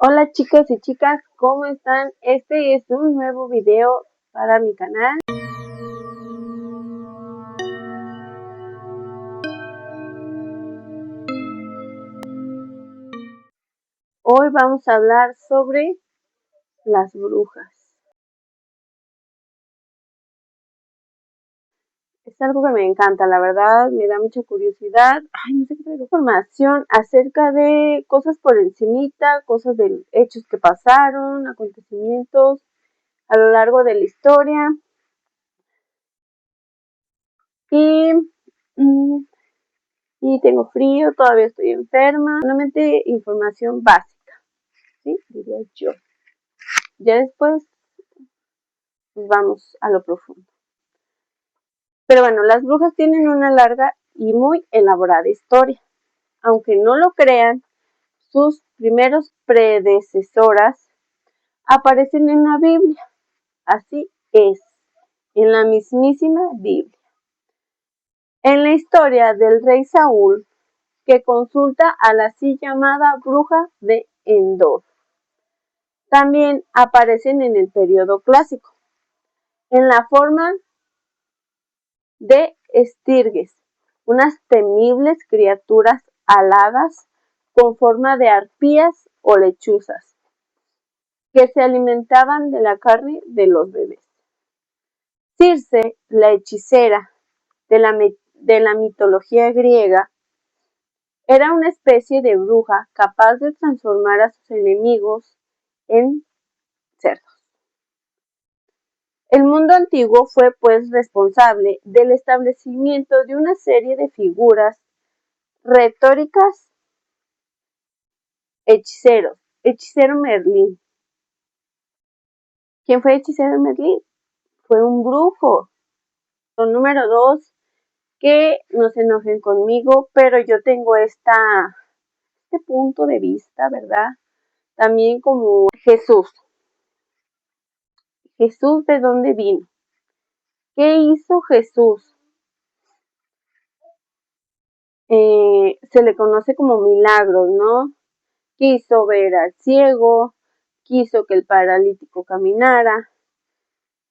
Hola chicos y chicas, ¿cómo están? Este es un nuevo video para mi canal. Hoy vamos a hablar sobre las brujas. Es algo que me encanta, la verdad, me da mucha curiosidad. No sé qué traigo. Información acerca de cosas por encimita, cosas de hechos que pasaron, acontecimientos a lo largo de la historia. Y tengo frío, todavía estoy enferma. Solamente información básica, ¿sí? Diría yo. Ya después vamos a lo profundo. Pero bueno, las brujas tienen una larga y muy elaborada historia. Aunque no lo crean, sus primeros predecesoras aparecen en la Biblia. Así es, en la mismísima Biblia. En la historia del rey Saúl, que consulta a la así llamada bruja de Endor. También aparecen en el periodo clásico, en la forma de estirges, unas temibles criaturas aladas con forma de arpías o lechuzas, que se alimentaban de la carne de los bebés. Circe, la hechicera de la mitología griega, era una especie de bruja capaz de transformar a sus enemigos en cerdos. El mundo antiguo fue pues responsable del establecimiento de una serie de figuras retóricas. Hechiceros. Hechicero Merlín. ¿Quién fue Hechicero Merlín? Fue un brujo. Número 2, que no se enojen conmigo, pero yo tengo este punto de vista, ¿verdad? También como Jesús. ¿Jesús de dónde vino? ¿Qué hizo Jesús? Se le conoce como milagros, ¿no? Quiso ver al ciego, quiso que el paralítico caminara.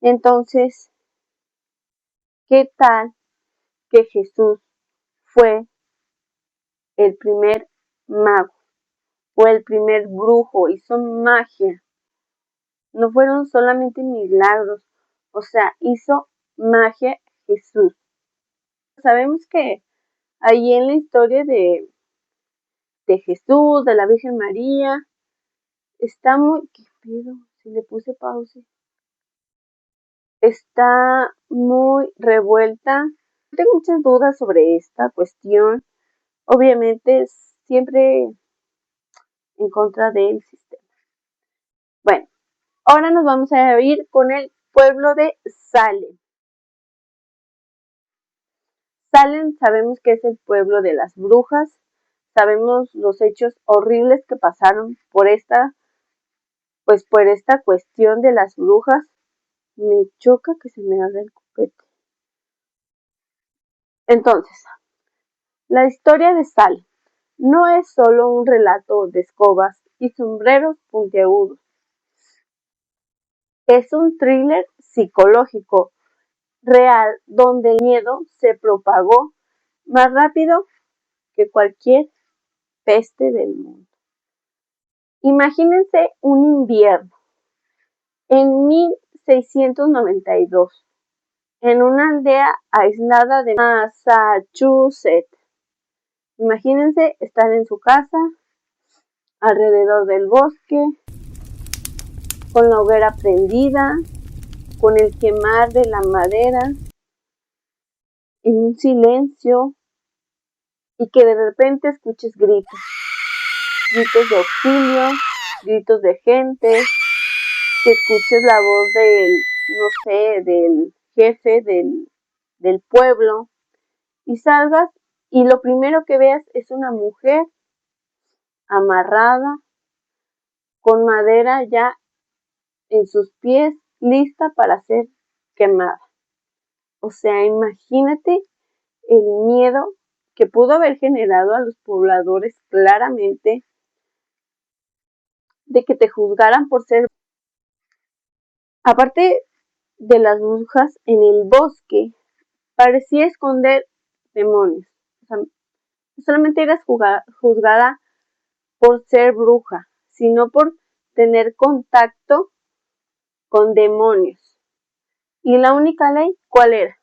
Entonces, ¿qué tal que Jesús fue el primer mago o el primer brujo? Hizo magia. No fueron solamente milagros, o sea, hizo magia Jesús. Sabemos que ahí en la historia de Jesús, de la Virgen María, está muy... ¿Qué pedo? Si le puse pausa. Está muy revuelta. Tengo muchas dudas sobre esta cuestión. Obviamente siempre en contra del sistema. Bueno, ahora nos vamos a ir con el pueblo de Salem. Salem sabemos que es el pueblo de las brujas. Sabemos los hechos horribles que pasaron por esta cuestión de las brujas. Me choca que se me abra el copete. Entonces, la historia de Salem no es solo un relato de escobas y sombreros puntiagudos. Es un thriller psicológico real donde el miedo se propagó más rápido que cualquier peste del mundo. Imagínense un invierno en 1692 en una aldea aislada de Massachusetts. Imagínense estar en su casa, alrededor del bosque, con la hoguera prendida, con el quemar de la madera, en un silencio, y que de repente escuches gritos de auxilio, gritos de gente, que escuches la voz del jefe del pueblo, y salgas y lo primero que veas es una mujer amarrada, con madera ya en sus pies, lista para ser quemada. O sea, imagínate el miedo que pudo haber generado a los pobladores claramente. de que te juzgaran por ser. Aparte de las brujas, en el bosque parecía esconder demonios. O sea, no solamente eras juzgada por ser bruja, sino por tener contacto con demonios. ¿Y la única ley cuál era?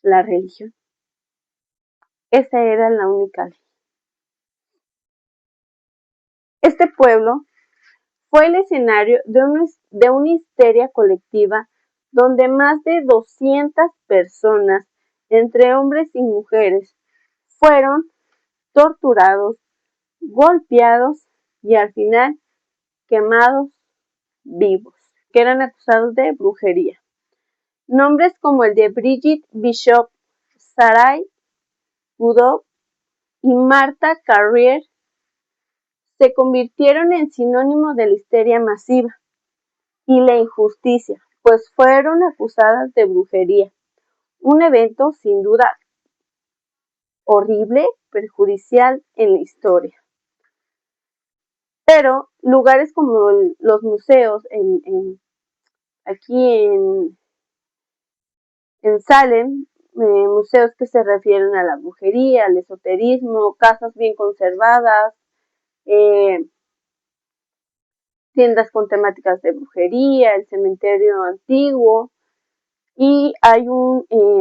La religión. Esa era la única ley. Este pueblo fue el escenario de una histeria colectiva donde más de 200 personas, entre hombres y mujeres, fueron torturados, golpeados y al final quemados vivos, que eran acusados de brujería. Nombres como el de Bridget Bishop, Sarai Budov y Martha Carrier se convirtieron en sinónimo de la histeria masiva y la injusticia, pues fueron acusadas de brujería, un evento sin duda horrible, perjudicial en la historia. Pero lugares como los museos aquí en Salem, museos que se refieren a la brujería, al esoterismo, casas bien conservadas, tiendas con temáticas de brujería, el cementerio antiguo, y hay como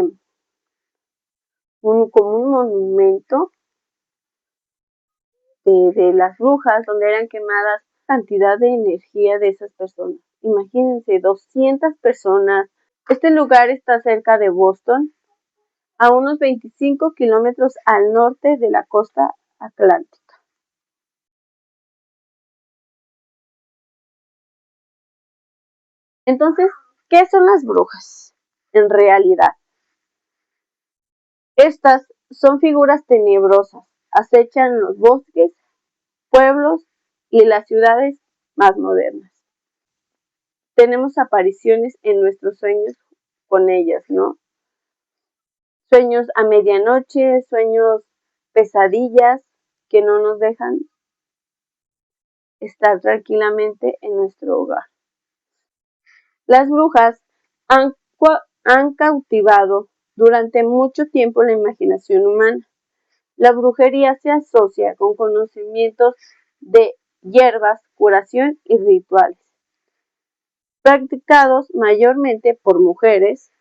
un monumento de las brujas donde eran quemadas cantidad de energía de esas personas. Imagínense, 200 personas. Este lugar está cerca de Boston, a unos 25 kilómetros al norte de la costa atlántica. Entonces, ¿qué son las brujas? En realidad, estas son figuras tenebrosas, acechan los bosques, pueblos y las ciudades más modernas. Tenemos apariciones en nuestros sueños con ellas, ¿no? Sueños a medianoche, sueños pesadillas que no nos dejan estar tranquilamente en nuestro hogar. Las brujas han cautivado durante mucho tiempo la imaginación humana. La brujería se asocia con conocimientos de hierbas, curación y rituales, practicados mayormente por mujeres,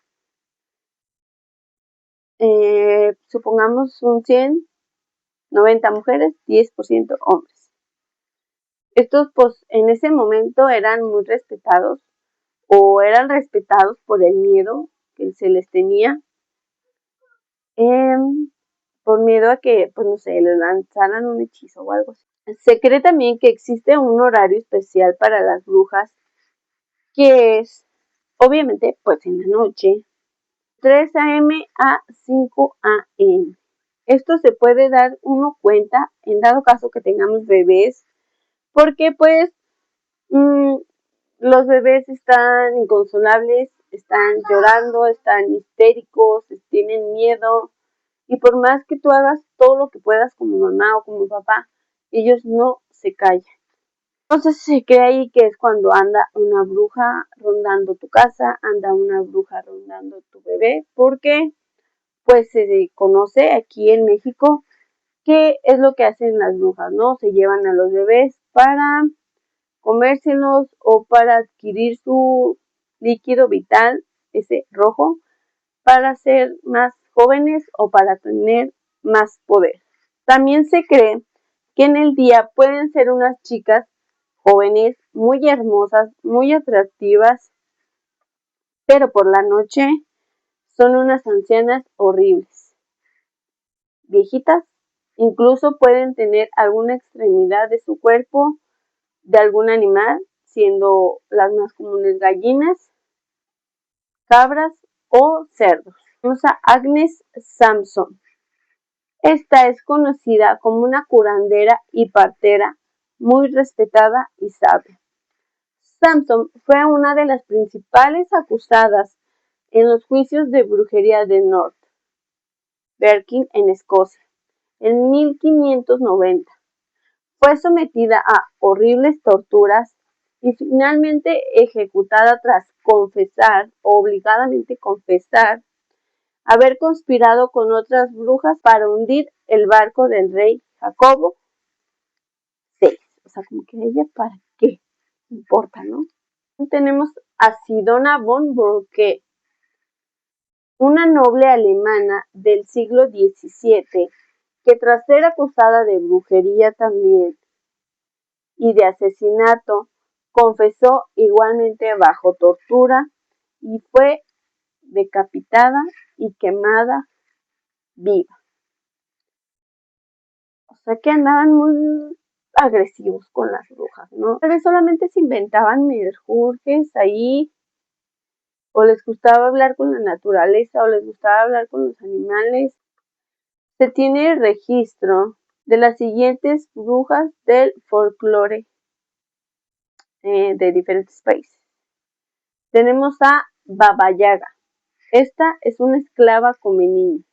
supongamos un 100, 90 mujeres, 10% hombres. Estos pues en ese momento eran muy respetados o eran respetados por el miedo que se les tenía, por miedo a que, pues no sé, le lanzaran un hechizo o algo así. Se cree también que existe un horario especial para las brujas, que es, obviamente, pues en la noche, 3 a.m. a 5 a.m. Esto se puede dar uno cuenta en dado caso que tengamos bebés, porque pues los bebés están inconsolables, están llorando, están histéricos, tienen miedo, y por más que tú hagas todo lo que puedas como mamá o como papá, ellos no se callan. Entonces se cree ahí que es cuando anda una bruja rondando tu casa, anda una bruja rondando tu bebé, porque pues se conoce aquí en México qué es lo que hacen las brujas, ¿no? Se llevan a los bebés para comérselos o para adquirir su líquido vital, ese rojo, para ser más jóvenes o para tener más poder. También se cree que en el día pueden ser unas chicas jóvenes, muy hermosas, muy atractivas, pero por la noche son unas ancianas horribles, viejitas, incluso pueden tener alguna extremidad de su cuerpo de algún animal, siendo las más comunes gallinas, cabras o cerdos. Tenemos a Agnes Sampson. Esta es conocida como una curandera y partera muy respetada y sabia. Sampson fue una de las principales acusadas en los juicios de brujería de North Berkshire en Escocia en 1590. Fue sometida a horribles torturas y finalmente ejecutada tras confesar, obligadamente confesar, haber conspirado con otras brujas para hundir el barco del rey Jacobo VI. O sea, como que ella para qué importa, ¿no? Tenemos a Sidona von Brocke, una noble alemana del siglo XVII que tras ser acusada de brujería también y de asesinato, confesó igualmente bajo tortura y fue decapitada y quemada viva. O sea que andaban muy agresivos con las brujas, ¿no? Tal vez solamente se inventaban menjurjes ahí, o les gustaba hablar con la naturaleza, o les gustaba hablar con los animales. Se tiene registro de las siguientes brujas del folclore de diferentes países. Tenemos a Baba Yaga. Esta es una esclava come niños.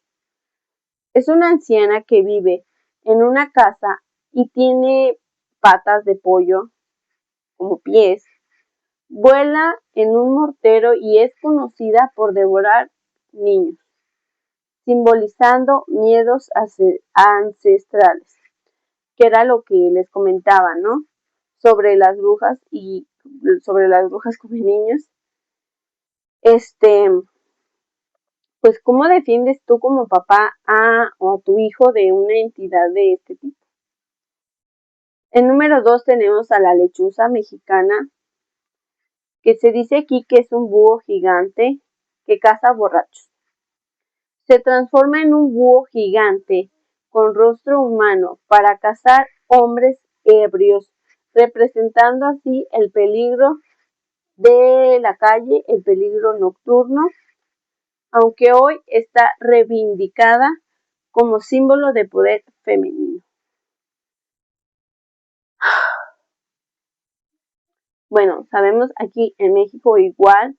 Es una anciana que vive en una casa y tiene patas de pollo como pies. Vuela en un mortero y es conocida por devorar niños, simbolizando miedos ancestrales, que era lo que les comentaba, ¿no? Sobre las brujas y sobre las brujas come niños. Pues ¿cómo defiendes tú como papá o a tu hijo de una entidad de este tipo? En número 2 tenemos a la lechuza mexicana, que se dice aquí que es un búho gigante que caza borrachos. Se transforma en un búho gigante con rostro humano para cazar hombres ebrios, representando así el peligro de la calle, el peligro nocturno, aunque hoy está reivindicada como símbolo de poder femenino. Bueno, sabemos aquí en México igual,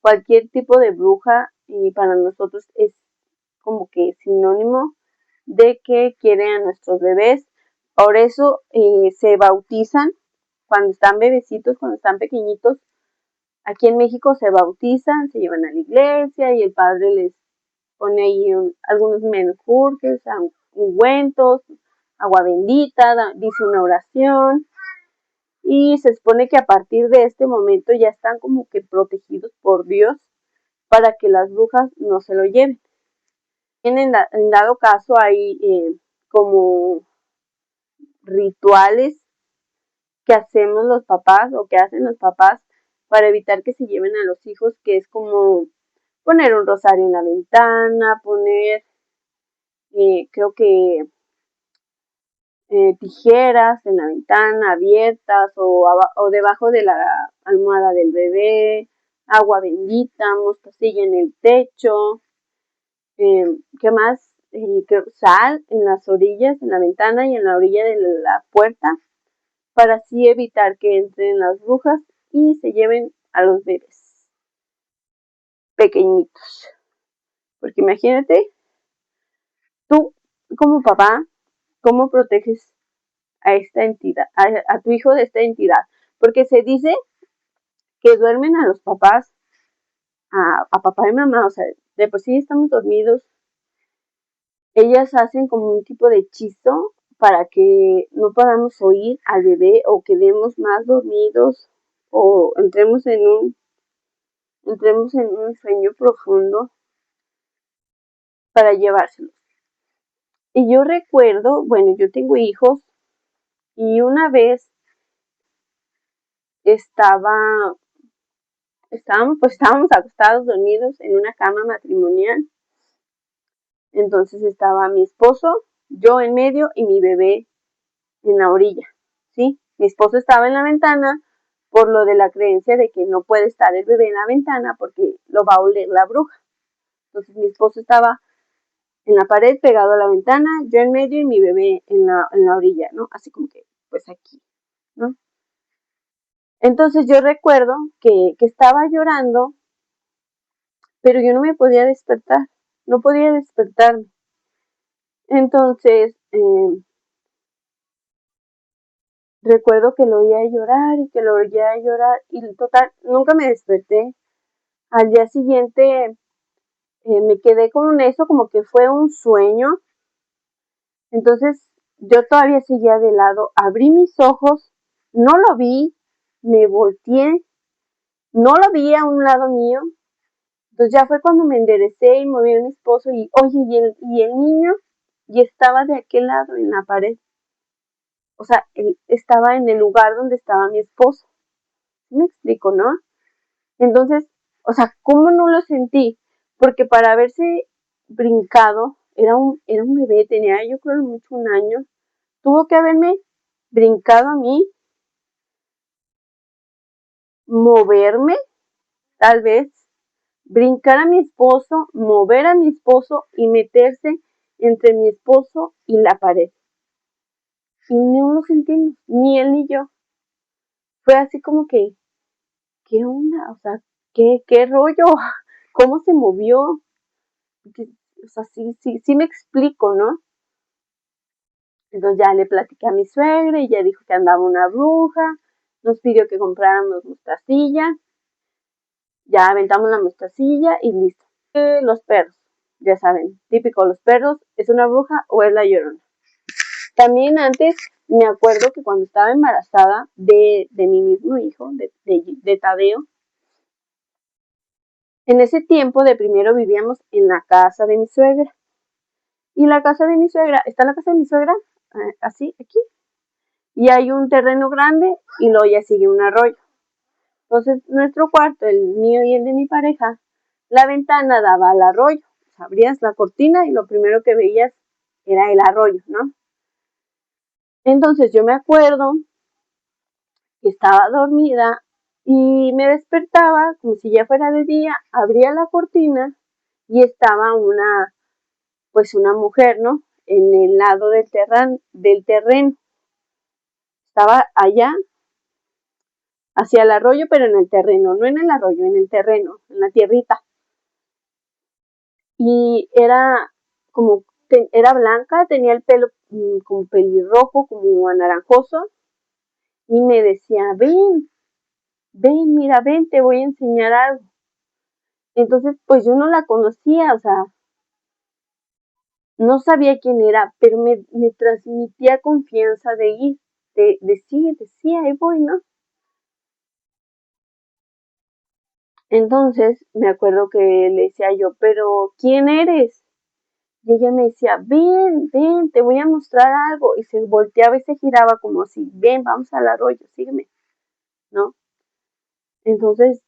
cualquier tipo de bruja para nosotros es como que sinónimo de que quiere a nuestros bebés. Por eso se bautizan cuando están bebecitos, cuando están pequeñitos. Aquí en México se bautizan, se llevan a la iglesia y el padre les pone ahí algunos menjurjes, ungüentos, agua bendita, dice una oración y se supone que a partir de este momento ya están como que protegidos por Dios para que las brujas no se lo lleven. En dado caso hay como rituales que hacemos los papás o que hacen los papás para evitar que se lleven a los hijos, que es como poner un rosario en la ventana, poner creo que tijeras en la ventana abiertas o debajo de la almohada del bebé, agua bendita, mostacilla en el techo, ¿qué más? Sal en las orillas, en la ventana y en la orilla de la puerta, para así evitar que entren las brujas y se lleven a los bebés pequeñitos. Porque imagínate, tú como papá, ¿cómo proteges a esta entidad, a tu hijo de esta entidad? Porque se dice que duermen a los papás, a papá y mamá, o sea, de por sí estamos dormidos, ellas hacen como un tipo de hechizo para que no podamos oír al bebé o quedemos más dormidos o entremos en un sueño profundo para llevárselos. Y yo recuerdo, bueno, yo tengo hijos y una vez estábamos acostados dormidos en una cama matrimonial. Entonces estaba mi esposo, yo en medio y mi bebé en la orilla, ¿sí? Mi esposo estaba en la ventana por lo de la creencia de que no puede estar el bebé en la ventana porque lo va a oler la bruja. Entonces mi esposo estaba en la pared pegado a la ventana, yo en medio y mi bebé en la orilla, ¿no? Así como que, pues aquí, ¿no? Entonces yo recuerdo que estaba llorando, pero yo no me podía despertar, no podía despertarme. Entonces, recuerdo que lo oía llorar y que lo oía llorar y total, nunca me desperté. Al día siguiente me quedé con eso como que fue un sueño. Entonces yo todavía seguía de lado, abrí mis ojos, no lo vi, me volteé, no lo vi a un lado mío. Entonces ya fue cuando me enderecé y moví a mi esposo y, oye, y el niño, y estaba de aquel lado en la pared. O sea, él estaba en el lugar donde estaba mi esposo. ¿Sí me explico, no? Entonces, o sea, ¿cómo no lo sentí? Porque para haberse brincado, era un bebé, tenía yo creo mucho un año, tuvo que haberme brincado a mí, moverme, tal vez, brincar a mi esposo, mover a mi esposo y meterse entre mi esposo y la pared. Y no lo sentimos, ni él ni yo. Fue así como que, ¿qué onda? O sea, ¿qué rollo? ¿Cómo se movió? O sea, sí me explico, ¿no? Entonces ya le platiqué a mi suegra y ella dijo que andaba una bruja, nos pidió que compráramos mostacilla, ya aventamos la mostacilla y listo. Los perros, ya saben, típico, los perros, ¿es una bruja o es la llorona? También antes me acuerdo que cuando estaba embarazada de mi mismo hijo, de Tadeo, en ese tiempo de primero vivíamos en la casa de mi suegra. Y la casa de mi suegra, está la casa de mi suegra, así, aquí, y hay un terreno grande y luego ya sigue un arroyo. Entonces, nuestro cuarto, el mío y el de mi pareja, la ventana daba al arroyo. Abrías la cortina y lo primero que veías era el arroyo, ¿no? Entonces yo me acuerdo que estaba dormida y me despertaba como si ya fuera de día, abría la cortina y estaba pues una mujer, ¿no? En el lado del terreno. Estaba allá hacia el arroyo, pero en el terreno, no en el arroyo, en el terreno, en la tierrita. Y era blanca, tenía el pelo como pelirrojo, como anaranjoso, y me decía, ven, mira, ven, te voy a enseñar algo. Entonces, pues yo no la conocía, o sea, no sabía quién era, pero me transmitía confianza de ir, sí, ahí voy, ¿no? Entonces, me acuerdo que le decía yo, pero ¿quién eres? Y ella me decía, ven, te voy a mostrar algo. Y se volteaba y se giraba como si, ven, vamos al arroyo, sígueme, ¿no? Entonces,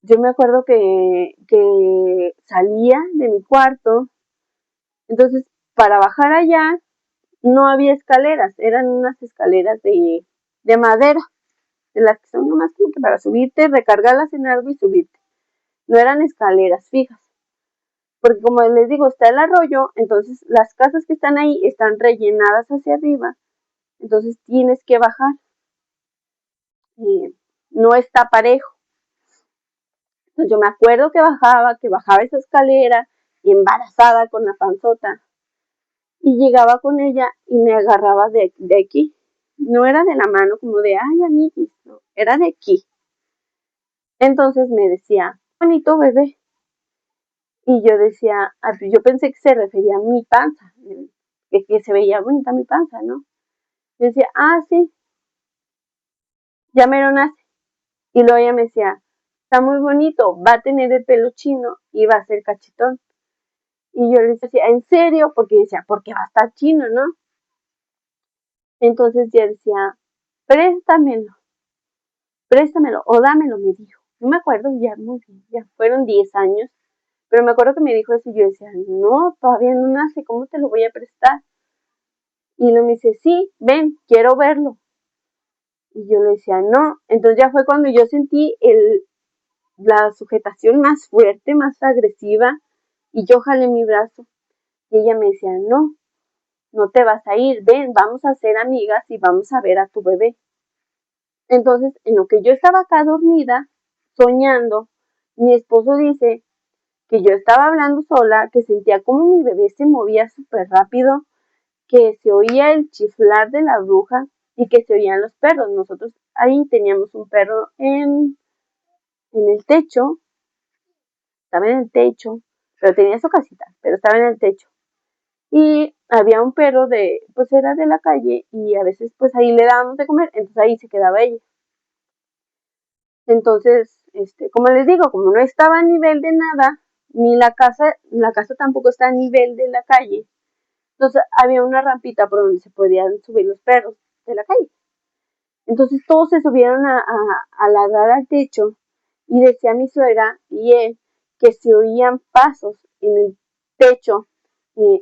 yo me acuerdo que salía de mi cuarto. Entonces, para bajar allá, no había escaleras, eran unas escaleras de madera, de las que son nomás como que para subirte, recargarlas en algo y subirte. No eran escaleras fijas. Porque como les digo, está el arroyo, entonces las casas que están ahí están rellenadas hacia arriba, entonces tienes que bajar. No está parejo. Entonces yo me acuerdo que bajaba esa escalera, embarazada con la panzota, y laba con ella y me agarraba de aquí. No era de la mano como de, ay, amiguis, no, era de aquí. Entonces me decía, bonito bebé. Y yo decía, yo pensé que se refería a mi panza, que se veía bonita mi panza, ¿no? Yo decía, sí, ya me lo nace. Y luego ella me decía, está muy bonito, va a tener el pelo chino y va a ser cachetón. Y yo le decía, ¿en serio? Porque decía, porque va a estar chino, ¿no? Entonces yo decía, préstamelo, préstamelo o dámelo, me dijo. No me acuerdo, ya muy bien, ya fueron 10 años, pero me acuerdo que me dijo eso y yo decía, no, todavía no nace, ¿cómo te lo voy a prestar? Y luego me dice, sí, ven, quiero verlo. Y yo le decía, no. Entonces ya fue cuando yo sentí la sujetación más fuerte, más agresiva, y yo jalé mi brazo. Y ella me decía, no, no te vas a ir, ven, vamos a ser amigas y vamos a ver a tu bebé. Entonces, en lo que yo estaba acá dormida, soñando, mi esposo dice que yo estaba hablando sola, que sentía como mi bebé se movía súper rápido, que se oía el chiflar de la bruja, y que se oían los perros. Nosotros ahí teníamos un perro en el techo, estaba en el techo, pero tenía su casita, pero estaba en el techo. Y había un perro pues era de la calle y a veces pues ahí le dábamos de comer, entonces ahí se quedaba ella. Entonces, como les digo, como no estaba a nivel de nada, ni la casa tampoco está a nivel de la calle, entonces había una rampita por donde se podían subir los perros de la calle. Entonces todos se subieron a ladrar al techo y decía mi suegra y él que se oían pasos en el techo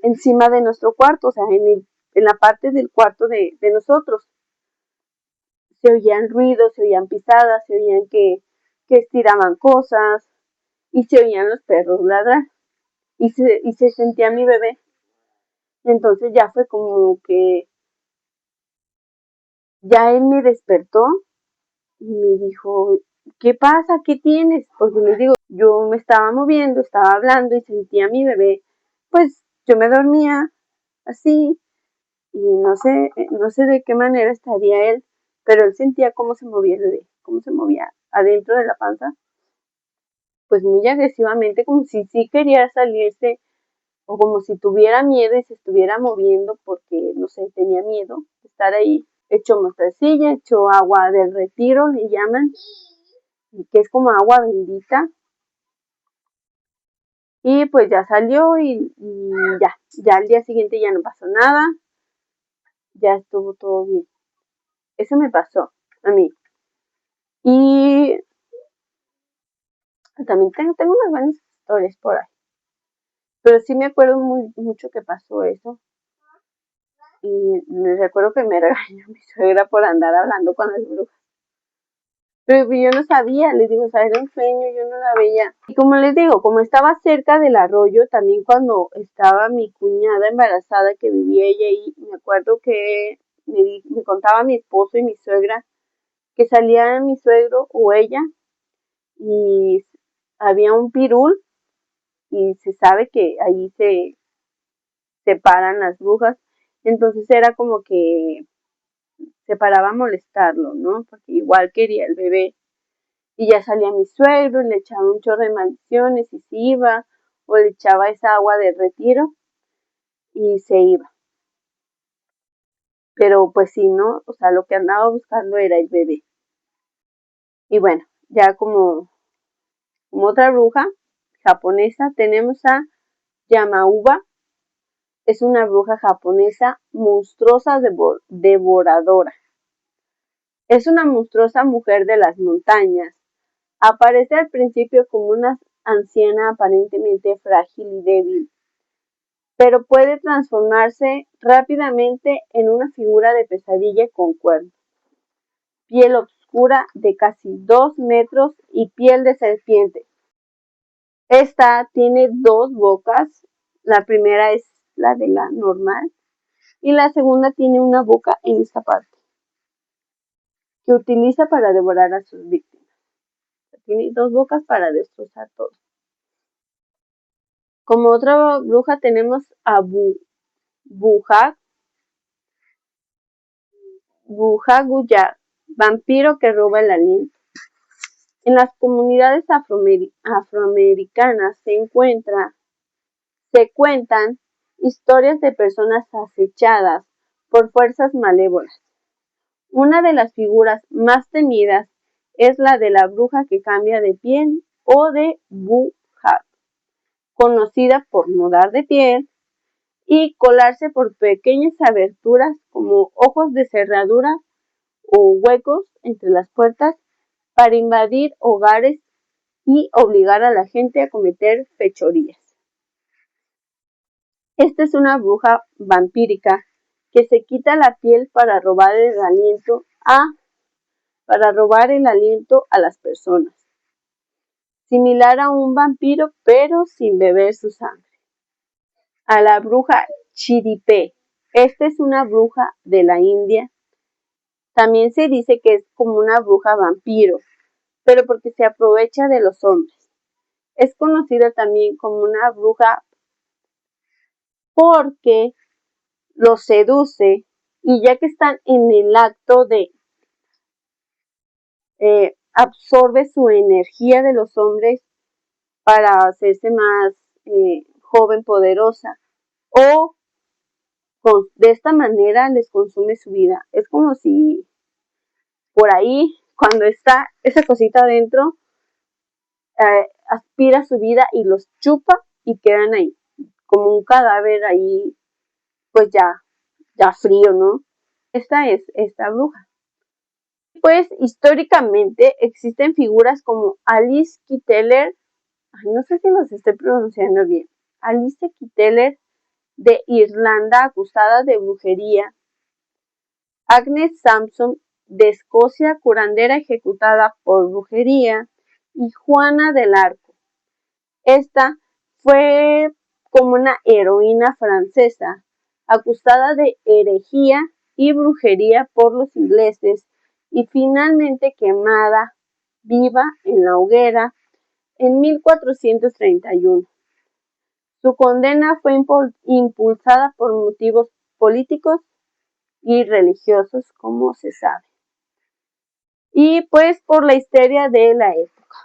encima de nuestro cuarto, o sea, en la parte del cuarto de nosotros. Se oían ruidos, se oían pisadas, se oían que estiraban cosas y se oían los perros ladrar y se sentía mi bebé. Entonces ya fue como que ya él me despertó y me dijo, ¿qué pasa? ¿Qué tienes? Porque les digo, yo me estaba moviendo, estaba hablando y sentía a mi bebé. Pues yo me dormía así y no sé de qué manera estaría él, pero él sentía cómo se movía el bebé, cómo se movía adentro de la panza, pues muy agresivamente, como si sí quería salirse o como si tuviera miedo y se estuviera moviendo porque, no sé, tenía miedo de estar ahí. Echó mostacilla, echó agua del retiro, le llaman, que es como agua bendita. Y pues ya salió y ya al día siguiente ya no pasó nada, ya estuvo todo bien. Eso me pasó a mí. Y también tengo unas buenas historias por ahí. Pero sí me acuerdo mucho que pasó eso. Y me recuerdo que me regañó mi suegra por andar hablando con las brujas. Pero yo no sabía, les digo, o sea, era un sueño, yo no la veía. Y como les digo, como estaba cerca del arroyo, también cuando estaba mi cuñada embarazada, que vivía ella ahí, me acuerdo que me contaba mi esposo y mi suegra que salía mi suegro o ella y había un pirul y se sabe que ahí se separan las brujas. Entonces era como que se paraba a molestarlo, ¿no? Porque igual quería el bebé. Y ya salía mi suegro y le echaba un chorro de maldiciones y se iba, o le echaba esa agua de retiro y se iba. Pero pues sí, ¿no? O sea, lo que andaba buscando era el bebé. Y bueno, ya como otra bruja japonesa, tenemos a Yamauba. Es una bruja japonesa monstruosa devoradora. Es una monstruosa mujer de las montañas. Aparece al principio como una anciana aparentemente frágil y débil, pero puede transformarse rápidamente en una figura de pesadilla con cuernos, piel oscura de casi 2 metros y piel de serpiente. Esta tiene dos bocas, la primera es la de la normal y la segunda tiene una boca en esta parte que utiliza para devorar a sus víctimas. Tiene dos bocas para destrozar todo. Como otra bruja tenemos a Bujaguya, vampiro que roba el aliento. En las comunidades afroamericanas se cuentan historias de personas acechadas por fuerzas malévolas. Una de las figuras más temidas es la de la bruja que cambia de piel o de Bujag, conocida por mudar de piel y colarse por pequeñas aberturas como ojos de cerradura o huecos entre las puertas para invadir hogares y obligar a la gente a cometer fechorías. Esta es una bruja vampírica que se quita la piel para robar el aliento a las personas, similar a un vampiro pero sin beber su sangre. A la bruja Chiripe. Esta es una bruja de la India. También se dice que es como una bruja vampiro, pero porque se aprovecha de los hombres. Es conocida también como una bruja porque los seduce y ya que están en el acto de absorbe su energía de los hombres para hacerse más joven, poderosa, o de esta manera les consume su vida. Es como si por ahí, cuando está esa cosita adentro, aspira su vida y los chupa y quedan ahí, como un cadáver ahí, pues ya frío, ¿no? Esta es esta bruja. Pues históricamente existen figuras como Alice Kiteller, no sé si los estoy pronunciando bien, Alice Kiteller de Irlanda acusada de brujería, Agnes Sampson de Escocia curandera ejecutada por brujería y Juana del Arco. Esta fue como una heroína francesa acusada de herejía y brujería por los ingleses y finalmente quemada viva en la hoguera en 1431. Su condena fue impulsada por motivos políticos y religiosos, como se sabe, y pues por la histeria de la época.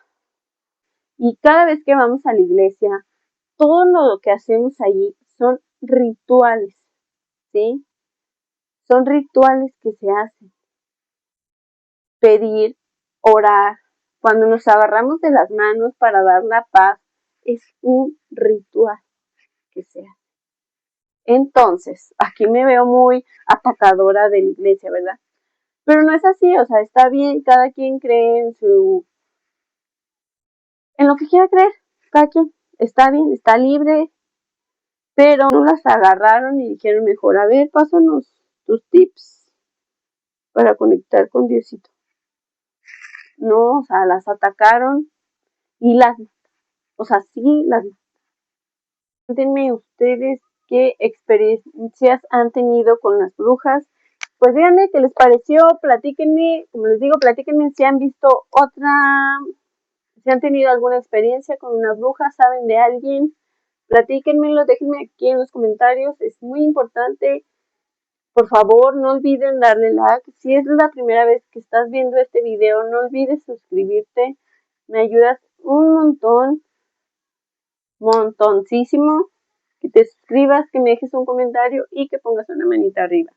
Y cada vez que vamos a la iglesia, todo lo que hacemos allí son rituales, ¿sí? Son rituales que se hacen. Pedir, orar, cuando nos agarramos de las manos para dar la paz, es un ritual que se hace. Entonces, aquí me veo muy atacadora de la iglesia, ¿verdad? Pero no es así, o sea, está bien, cada quien cree en lo que quiera creer, cada quien está bien, está libre, pero no las agarraron y dijeron mejor, a ver, pásanos tus tips para conectar con Diosito. No, o sea, las atacaron y o sea, sí, cuéntenme ustedes qué experiencias han tenido con las brujas. Pues díganme qué les pareció, platíquenme, como les digo, platíquenme si han visto si han tenido alguna experiencia con una bruja, saben de alguien, platíquenmelo, déjenme aquí en los comentarios, es muy importante. Por favor, no olviden darle like. Si es la primera vez que estás viendo este video, no olvides suscribirte. Me ayudas un montoncísimo. Que te suscribas, que me dejes un comentario y que pongas una manita arriba.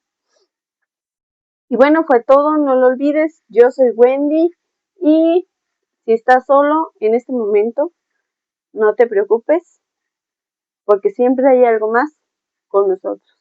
Y bueno, fue todo, no lo olvides. Yo soy Wendy y si estás solo en este momento, no te preocupes porque siempre hay algo más con nosotros.